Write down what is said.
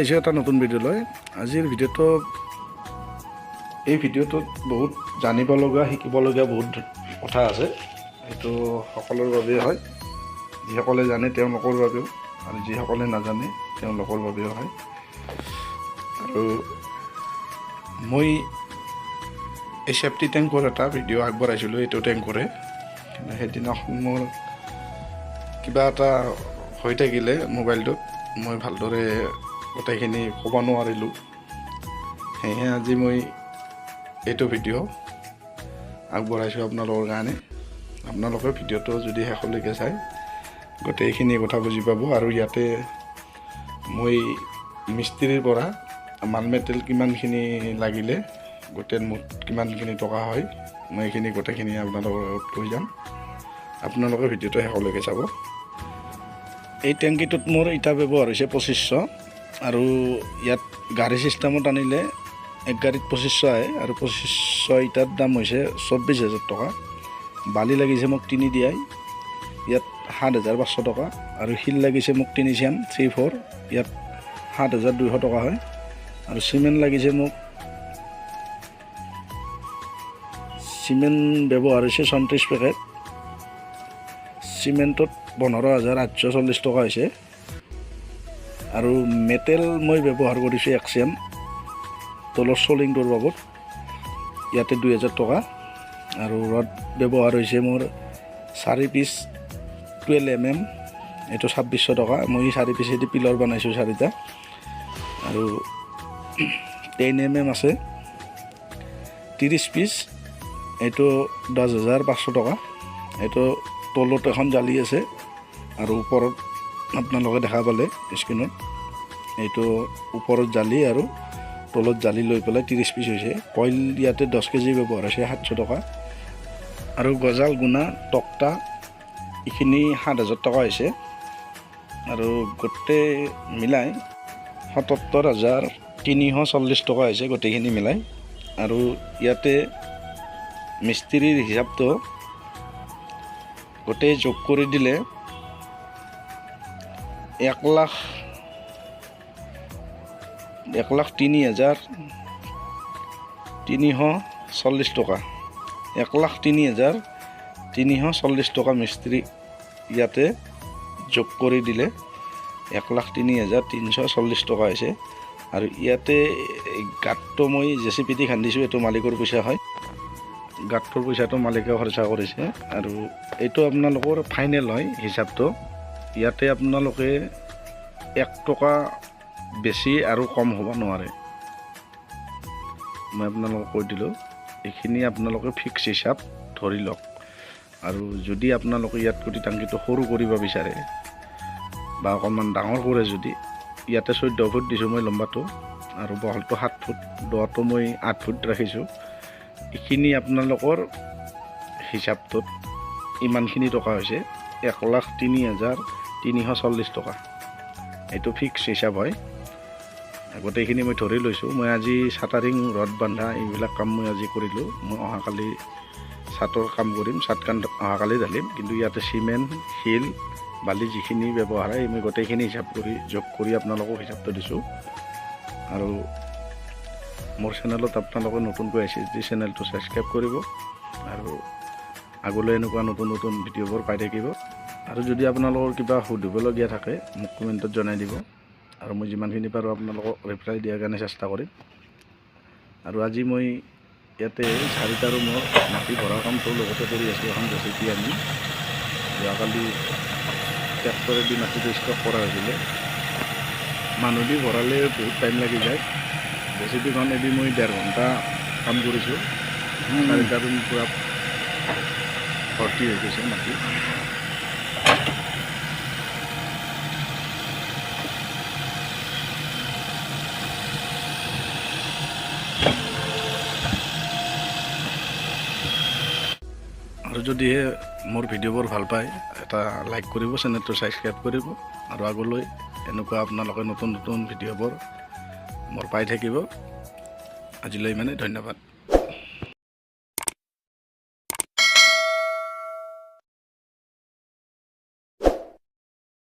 আহিছোঁ এটা নতুন ভিডিঅ' লৈ। আজিৰ ভিডিঅ'টো এই ভিডিঅ'টোত বহুত জানিব লগা শিকিবলগীয়া বহুত কথা আছে। এইটো সকলোৰ বাবেই হয়, যিসকলে জানে তেওঁলোকৰ বাবেও, আৰু যিসকলে নাজানে তেওঁলোকৰ বাবেও হয়। আৰু মই এই চেফটি টেংকৰ এটা ভিডিঅ' আগবঢ়াইছিলোঁ এইটো টেংকৰে, কিন্তু সেইদিনাখন মোৰ কিবা এটা হৈ থাকিলে মোবাইলটোত, মই ভালদৰে গোটেইখিনি ক'ব নোৱাৰিলোঁ। সেয়েহে আজি মই এইটো ভিডিঅ' আগবঢ়াইছোঁ আপোনালোকৰ কাৰণে। আপোনালোকে ভিডিঅ'টো যদি শেষলৈকে চাই গোটেইখিনি কথা বুজি পাব। আৰু ইয়াতে মই মিস্ত্ৰীৰ পৰা মাল মেটেৰিয়েল কিমানখিনি লাগিলে, গোটেই মুঠ কিমানখিনি টকা হয়, মই এইখিনি গোটেইখিনি আপোনালোকৰ লগত কৈ যাম। আপোনালোকে ভিডিঅ'টো শেষলৈকে চাব। এই টেংকিটোত মোৰ ইটা ব্যৱহাৰ হৈছে 2500, আৰু ইয়াত গাড়ী চিষ্টেমত আনিলে এক গাড়ীত 2500 আহে, আৰু 2500 ইটাৰ দাম হৈছে 24,000 টকা। বালি লাগিছে মোক 3 দিয়াই, ইয়াত 7,500 টকা, আৰু শিল লাগিছে মোক 3 চাম 3-4, ইয়াত 7,200 টকা হয়। আৰু চিমেণ্ট লাগিছে মোক, চিমেণ্ট ব্যৱহাৰ হৈছে 34 পেকেট, চিমেণ্টত 15,840 টকা হৈছে। আৰু মেটেল মই ব্যৱহাৰ কৰিছোঁ 1 চেম তলৰ চলিংটোৰ বাবদ, ইয়াতে 2,000 টকা। আৰু ৰড ব্যৱহাৰ হৈছে মোৰ 4 পিচ 12 mm, এইটো 2600 টকা। মই 4 পিচেদি পিলাৰ বনাইছোঁ 4টা। আৰু 10 mm আছে 30 পিচ, এইটো 10,500 টকা। এইটো তলত এখন জালি আছে, আৰু ওপৰত আপোনালোকে দেখা পালে স্ক্ৰীণত, এইটো ওপৰত জালি আৰু তলত জালি লৈ পেলাই 30 পিচ হৈছে। কইল ইয়াতে 10 কেজি ব্যৱহাৰ হৈছে 700 টকা। আৰু গজাল গুণা তক্তা এইখিনি 7,000 টকা হৈছে। আৰু গোটেই মিলাই 77,340 টকা হৈছে গোটেইখিনি মিলাই। আৰু ইয়াতে মিস্ত্ৰীৰ হিচাপটো গোটেই যোগ কৰি দিলে 1,03,340 টকা। 1,03,340 টকা মিস্ত্ৰী ইয়াতে যোগ কৰি দিলে 1,03,340 টকা হৈছে। আৰু ইয়াতে গাঁতটো মই JCB দি খান্দিছোঁ, এইটো মালিকৰ পইচা হয়। গাঁতটোৰ পইচাটো মালিকে খৰচা কৰিছে। আৰু এইটো আপোনালোকৰ ফাইনেল হয় হিচাপটো। ইয়াতে আপোনালোকে 1 টকা বেছি আৰু কম হ'ব নোৱাৰে, মই আপোনালোকক কৈ দিলোঁ। এইখিনি আপোনালোকে ফিক্স হিচাপ ধৰি লওক। আৰু যদি আপোনালোকে ইয়াত যদি টাংকিটো সৰু কৰিব বিচাৰে বা অকণমান ডাঙৰ কৰে, যদি ইয়াতে 14 ফুট দিছোঁ মই লম্বাটো, আৰু বহলটো 7 ফুট, দটো মই 8 ফুট ৰাখিছোঁ। এইখিনি আপোনালোকৰ হিচাপটোত ইমানখিনি টকা হৈছে 1,03,340 টকা। এইটো ফিক্স হিচাপ হয়। গোটেইখিনি মই ধৰি লৈছোঁ। মই আজি চাটাৰিং ৰড বান্ধা এইবিলাক কাম মই আজি কৰিলোঁ। মই অহাকালি ছাটৰ কাম কৰিম, ছাটকান অহাকালি ঢালিম। কিন্তু ইয়াতে চিমেণ্ট, শিল, বালি যিখিনি ব্যৱহাৰ হয় মই গোটেইখিনি হিচাপ কৰি যোগ কৰি আপোনালোকক হিচাপটো দিছোঁ। আৰু মোৰ চেনেলত আপোনালোকে নতুনকৈ আহিছে যদি চেনেলটো ছাবস্ক্ৰাইব কৰিব, আৰু আগলৈ এনেকুৱা নতুন নতুন ভিডিঅ'বোৰ পাই থাকিব। আৰু যদি আপোনালোকৰ কিবা সুধিবলগীয়া থাকে মোক কমেণ্টত জনাই দিব, আৰু মই যিমানখিনি পাৰোঁ আপোনালোকক ৰিপ্লাই দিয়াৰ কাৰণে চেষ্টা কৰিম। আৰু আজি মই ইয়াতে 4টা ৰুমৰ মাটি ভৰাৰ কামটো লগতে কৰি আছোঁ। এখন JCB আনি যোৱাকালি ট্ৰেক্টৰেদি মাটিটো ষ্টক কৰা হৈছিলে। মানুহ দি ভৰালে বহুত টাইম লাগি যায়। JCBখন এদি মই 1.5 ঘণ্টা কাম কৰিছোঁ। 4টা ৰুম পূৰা ভৰ্তি হৈ গৈছে মাটি। আৰু যদিহে মোৰ ভিডিঅ'বোৰ ভাল পায়, এটা লাইক কৰিব, চেনেলটো ছাবস্ক্ৰাইব কৰিব। আৰু আগলৈ এনেকুৱা আপোনালোকে নতুন নতুন ভিডিঅ'বোৰ মোৰ পাই থাকিব। আজিলৈ ইমানেই, ধন্যবাদ।